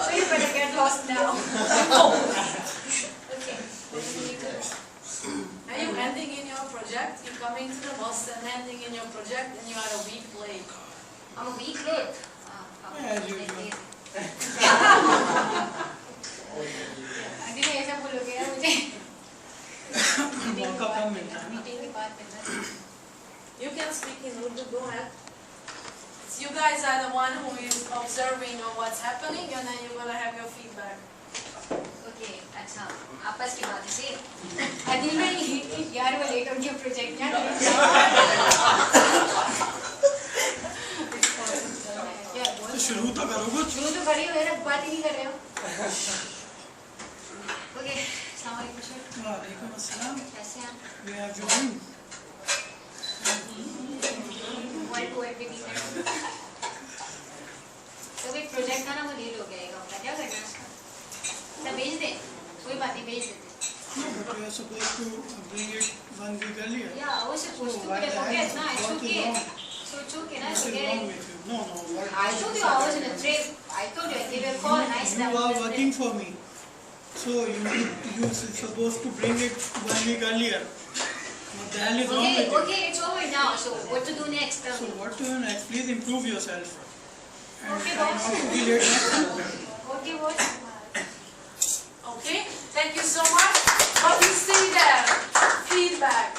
So you better get lost now. Okay. Are you handing in your project? You're coming to the boss and handing in your project, and you are a week late. I'm a week late. As usual. अभी मैं ऐसा बोलोगे ना मुझे मौका कम मिलता है ना। मीटिंग के बाद करना। You can speak in Urdu, go ahead. So you guys are the one who is observing of what's happening, and then you're gonna have your feedback. Okay अच्छा आपस की बात से अदिल में यार वो लेट हो गया प्रोजेक्ट क्या शुरू तो करो कुछ। शुरू तो खड़ी हो ना बात ही नहीं कर रहे हो ओके वालेकुम अस्सलाम। कैसे हैं? We are doing. तो भाई प्रोजेक्ट था ना वो लीड हो गया एक हफ्ता, क्या करना है उसका? सब भेज दें, कोई बात नहीं, भेज देते। No, but we are supposed to bring it 1 week earlier. Yeah, I was supposed to, why but I the forget. hell? No, it's What is okay. wrong? So it's okay, no, I What is forget wrong it. with you? No, what? I told you I was in a trip. I told you I gave you a call and I You slept. are working for me, so you supposed to bring it 1 week earlier. What the hell is wrong Okay, with you? okay, it's over now. So what to do next? Tell So me. what to do next? Please improve yourself. And Okay, try boss. not to be late next time. Okay, what? Okay, thank you so much. But you see there, feedback.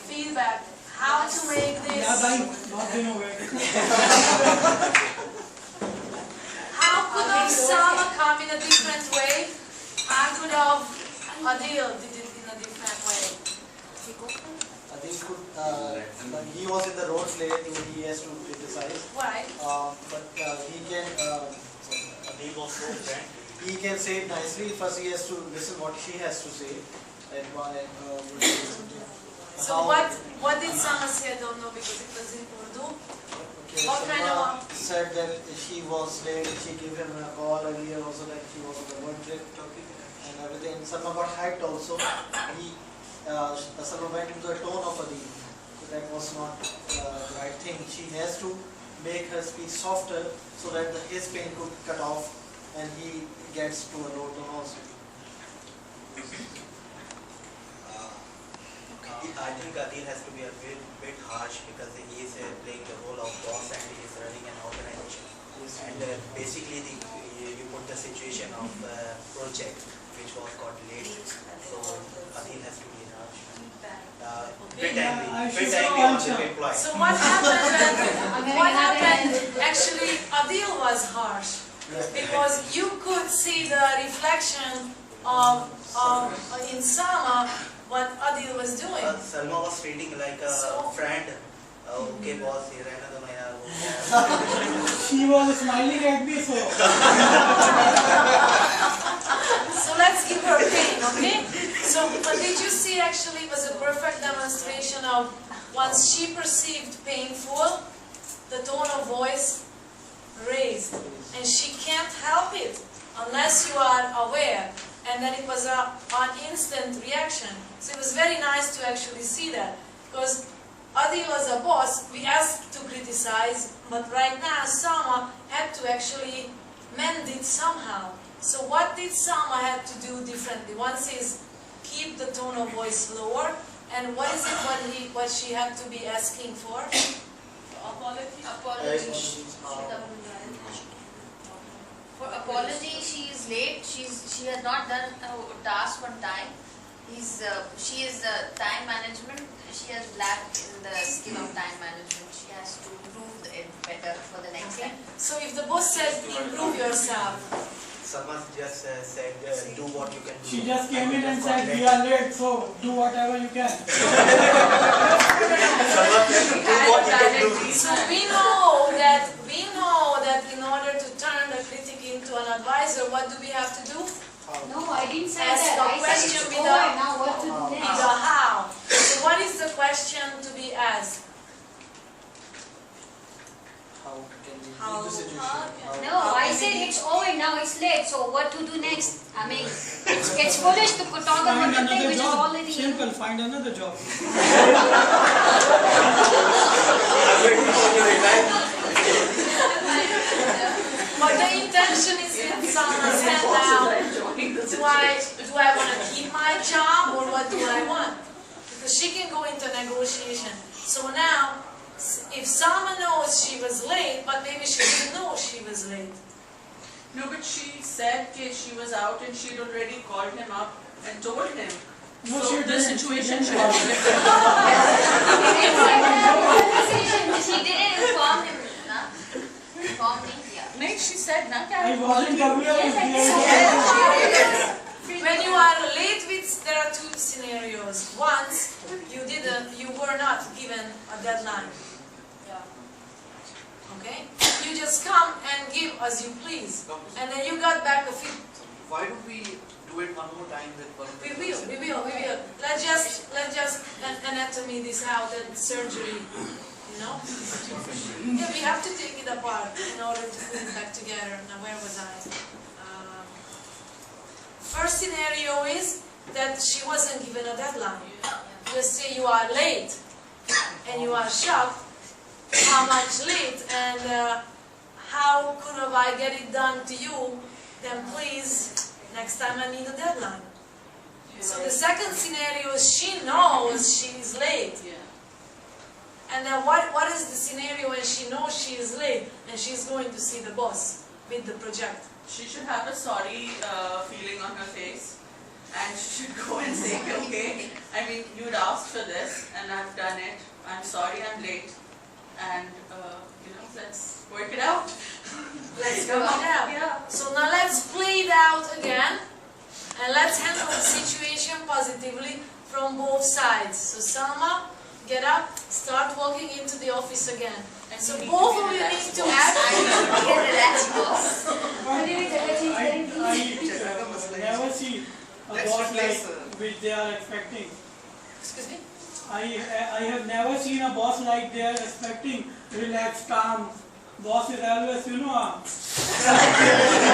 Feedback. How to make Yeah, this. bhai, बहुत दिन हो गए. How could have Sama come in a different way? How could have Adil did it in a different way? I think he was in the road late, he has to criticize. Why? But he can, he can say it nicely. First he has to listen what she has to say. And why, So what did Sama say? I don't know because it was in Urdu. Okay, What kind Salma of- said that she was late, she gave him a call earlier also that she was on the road trip and everything. Salma got hacked also. Salma went into the tone of Adil. So that was not the right thing. She has to make her speech softer so that his pain could cut off and he gets to a low tone also. I think Adil has to be a bit harsh because he is playing the role of boss and he is running an organization. And basically you put the situation of project which was got late. So Adil has to be harsh. Bit angry. I Bit should angry on answer. the employee. So what happened? Actually, Adil was harsh because you could see the reflection of in Sama what Adil was doing. Salma was treating like a friend. Okay boss, here another yaar. She was smiling at me, so. So let's give her pain, okay? So, but did you see actually it was a perfect demonstration of once she perceived painful, the tone of voice raised. And she can't help it unless you are aware. And then it was an instant reaction. So it was very nice to actually see that. Because Adil as a boss, we asked to criticize, but right now Sama had to actually mend it somehow. So what did Sama have to do differently? Once is keep the tone of voice lower, and what is it what she had to be asking for? Apology. For apology, she is late. She has not done her task on time. She is time management. She has lacked in the skill of time management. She has to improve it better for the next time. So if the boss said improve yourself, Salma just said do what you can do. She just came in and said, we are late, so do whatever you can. Salma said do what you can do. so we know that in order to turn the critic into an advisor, what do we have to do? No, I didn't say Ask that. the I said question it's without- over now. What to do The next? how. So what is the question to be asked? How can we How- leave the situation? No, I said it's over now. It's late. So what to do next? I mean, it's foolish to talk about Find the thing another which is job. already. Simple, find another job. But the intention is in Sama's head now. Do I want to keep my job or what do I want? Because she can go into negotiation. So now, if Sama knows she was late, but maybe she didn't know she was late. No, but she said that she was out and she'd already called him up and told him. No, so she the didn't. situation She should didn't. be different. She didn't inform him. Na? Inform me. Yeah. Mate, she said, na kya I wasn't aware of When you are late with, there are two scenarios. Once, you were not given a deadline. Okay? You just come and give as you please. And then you got back a few. Why do we do do it one more time with one. We will. Let's just anatomy this out and surgery, you know? Yeah, we have to take it apart in order to put it back together. Now, where was I? First scenario is that she wasn't given a deadline. Just say you are late and you are shocked. How much late and how could I get it done to you? Then please, next time I need a deadline. So the second scenario is she knows she is late. And then what is the scenario when she knows she is late and she's going to see the boss with the project? She should have a sorry feeling on her face, and she should go and say, okay, I mean, you'd asked for this and I've done it. I'm sorry I'm late, and let's work it out. Let's go out. Yeah. So now let's play it out again and let's handle the situation positively from both sides. So Salma, get up, start walking into the office again. And So you both need of to you be need to relaxed. I never see a boss like which they are expecting. Excuse me? I have never seen a boss like they are expecting, relaxed, calm. Boss is always, I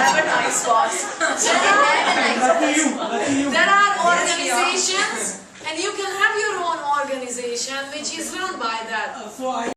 have a nice boss. lucky you. There are organizations and you can have your own organization which is run by that. So I